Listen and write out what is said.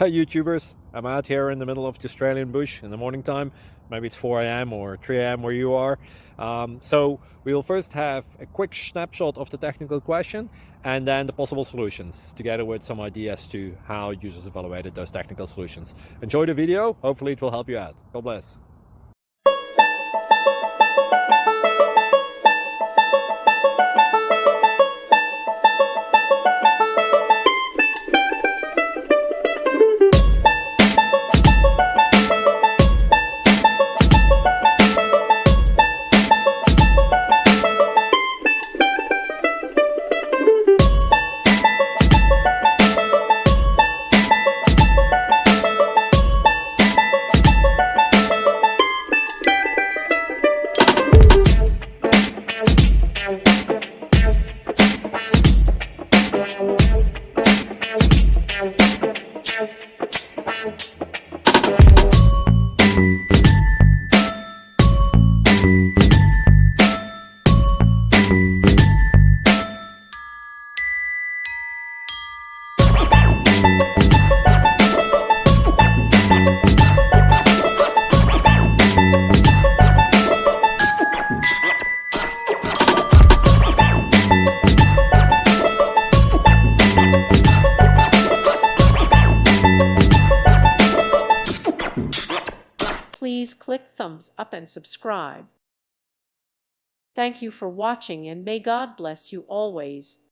Hi YouTubers, I'm out here in the middle of the Australian bush in the morning time. Maybe it's 4 a.m. or 3 a.m. where you are. So we'll first have a quick snapshot of the technical question and then the possible solutions, together with some ideas to how users evaluated those technical solutions. Enjoy the video, hopefully it will help you out. God bless. Please click thumbs up and subscribe. Thank you for watching, and may God bless you always.